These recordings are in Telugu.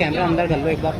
कैमरा अंदर कर लो एक बार।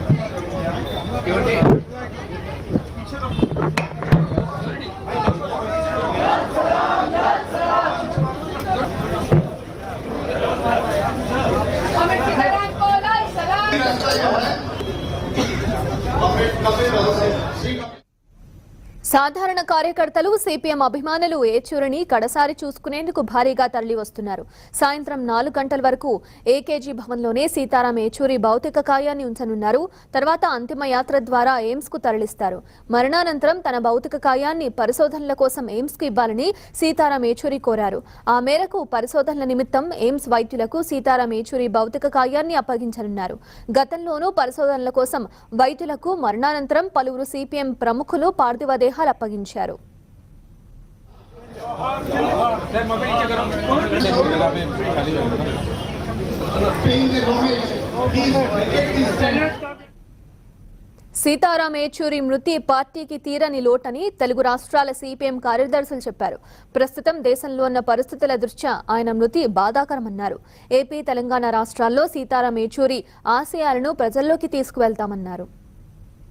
సాధారణ కార్యకర్తలు సిపిఎం అభిమానులు ఏచూరిని కడసారి చూసుకునేందుకు భారీగా తరలి వస్తున్నారు. సాయంత్రం 4 గంటల వరకు ఏకేజీ భవన్లోనే సీతారాం ఏచూరి భౌతిక కాయాన్ని ఉంచనున్నారు. తర్వాత అంతిమ యాత్ర ద్వారా ఎయిమ్స్ కు తరలిస్తారు. మరణానంతరం తన భౌతిక కాయాన్ని పరిశోధనల కోసం ఎయిమ్స్ కు ఇవ్వాలని సీతారాం ఏచూరి కోరారు. ఆ మేరకు పరిశోధనల నిమిత్తం ఎయిమ్స్ వైద్యులకు సీతారాం ఏచూరి భౌతిక కాయాన్ని అప్పగించనున్నారు. గతంలోనూ పరిశోధనల కోసం వైద్యులకు మరణానంతరం పలువురు సిపిఎం ప్రముఖులు పార్థివ అప్పగించారు. సీతారాం ఏచూరి మృతి పార్టీకి తీరని లోటని తెలుగు రాష్ట్రాల సిపిఎం కార్యదర్శులు చెప్పారు. ప్రస్తుతం దేశంలో ఉన్న పరిస్థితుల దృష్ట్యా ఆయన మృతి బాధాకరమన్నారు. ఏపీ, తెలంగాణ రాష్ట్రాల్లో సీతారాం ఏచూరి ఆశయాలను ప్రజల్లోకి తీసుకువెళ్తామన్నారు.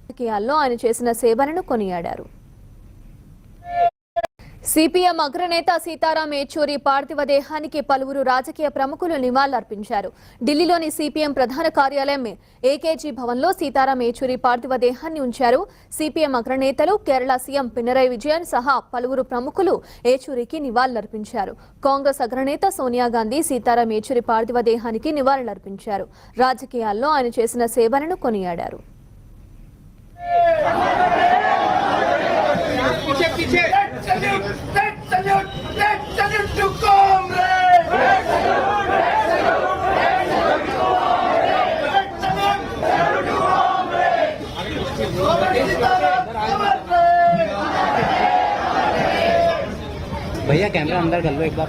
రాజకీయాల్లో ఆయన చేసిన సేవలను కొనియాడారు. సిపిఎం అగ్రనేత సీతారాం ఏచూరి పార్థివ దేహానికి పలువురు రాజకీయ ప్రముఖులు నివాళులర్పించారు. ఢిల్లీలోని సిపిఎం ప్రధాన కార్యాలయం ఏకేజీ భవన్లో సీతారాం ఏచూరి పార్థివ దేహాన్ని ఉంచారు. సిపిఎం అగ్రనేతలు, కేరళ సీఎం పినరయి విజయన్ సహా పలువురు ప్రముఖులు ఏచూరికి నివాళులర్పించారు. కాంగ్రెస్ అగ్రనేత సోనియా గాంధీ సీతారాం ఏచూరి పార్థివ దేహానికి నివాళులర్పించారు. రాజకీయాల్లో ఆయన చేసిన సేవలను కొనియాడారు. भैया कैमरा अंदर कर लो एक बार।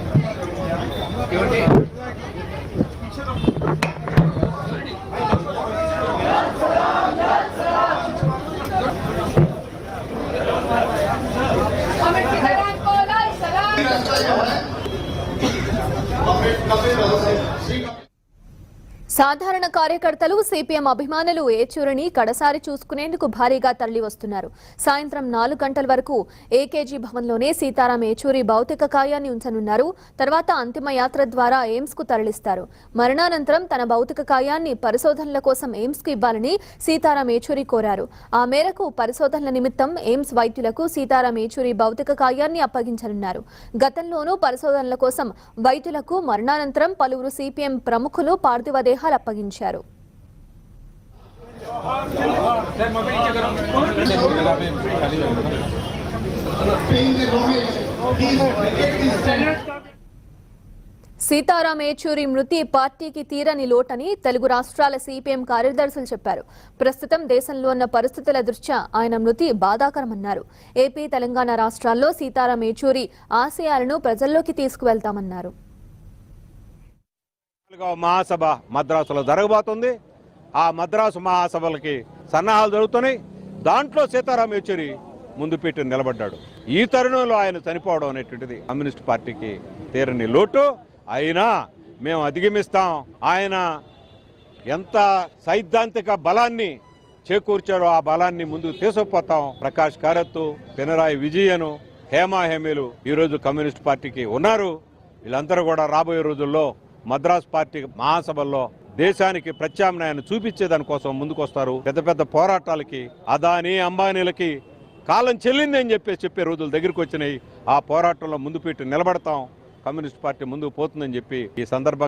సాధారణ కార్యకర్తలు, సిపిఎం అభిమానులు ఏచూరిని కడసారి చూసుకునేందుకు భారీగా తరలి వస్తున్నారు. సాయంత్రం 4 గంటల వరకు ఏకేజీ భవన్లోనే సీతారాం ఏచూరి భౌతిక కాయాన్ని ఉంచనున్నారు. తర్వాత అంతిమ యాత్ర ద్వారా ఎయిమ్స్ కు తరలిస్తారు. మరణానంతరం తన భౌతిక కాయాన్ని పరిశోధనల కోసం ఎయిమ్స్ కు ఇవ్వాలని సీతారాం ఏచూరి కోరారు. ఆ మేరకు పరిశోధనల నిమిత్తం ఎయిమ్స్ వైద్యులకు సీతారాం ఏచూరి భౌతిక కాయాన్ని అప్పగించనున్నారు. గతంలోనూ పరిశోధనల కోసం వైద్యులకు మరణానంతరం పలువురు సిపిఎం ప్రముఖులు పార్థివ అప్పగించారు. సీతారాం ఏచూరి మృతి పార్టీకి తీరని లోటని తెలుగు రాష్ట్రాల సిపిఎం కార్యదర్శులు చెప్పారు. ప్రస్తుతం దేశంలో ఉన్న పరిస్థితుల దృష్ట్యా ఆయన మృతి బాధాకరమన్నారు. ఏపీ, తెలంగాణ రాష్ట్రాల్లో సీతారాం ఏచూరి ఆశయాలను ప్రజల్లోకి తీసుకువెళ్తామన్నారు. మహాసభ మద్రాసులో జరగబోతుంది. ఆ మద్రాసు మహాసభలకి సన్నాహాలు జరుగుతున్నాయి. దాంట్లో సీతారాం ఏచూరి ముందు పెట్టి నిలబడ్డాడు. ఈ తరుణంలో ఆయన చనిపోవడం అనేటువంటిది కమ్యూనిస్ట్ పార్టీకి తీరని లోటు. అయినా మేము అధిగమిస్తాం. ఆయన ఎంత సైద్ధాంతిక బలాన్ని చేకూర్చారో ఆ బలాన్ని ముందుకు తీసుకుపోతాం. ప్రకాష్ కారత్, పినరాయి విజయన్, హేమాహేమీలు ఈరోజు కమ్యూనిస్ట్ పార్టీకి ఉన్నారు. వీళ్ళందరూ కూడా రాబోయే రోజుల్లో మద్రాసు పార్టీ మహాసభల్లో దేశానికి ప్రత్యామ్నాయాన్ని చూపించేదానికోసం ముందుకొస్తారు. పెద్ద పెద్ద పోరాటాలకి అదానీ, అంబానీలకి కాలం చెల్లింది అని చెప్పే రోజులు దగ్గరికి వచ్చినాయి. ఆ పోరాటంలో ముందు పెట్టి నిలబడతాం. కమ్యూనిస్ట్ పార్టీ ముందుకు పోతుందని చెప్పి ఈ సందర్భంగా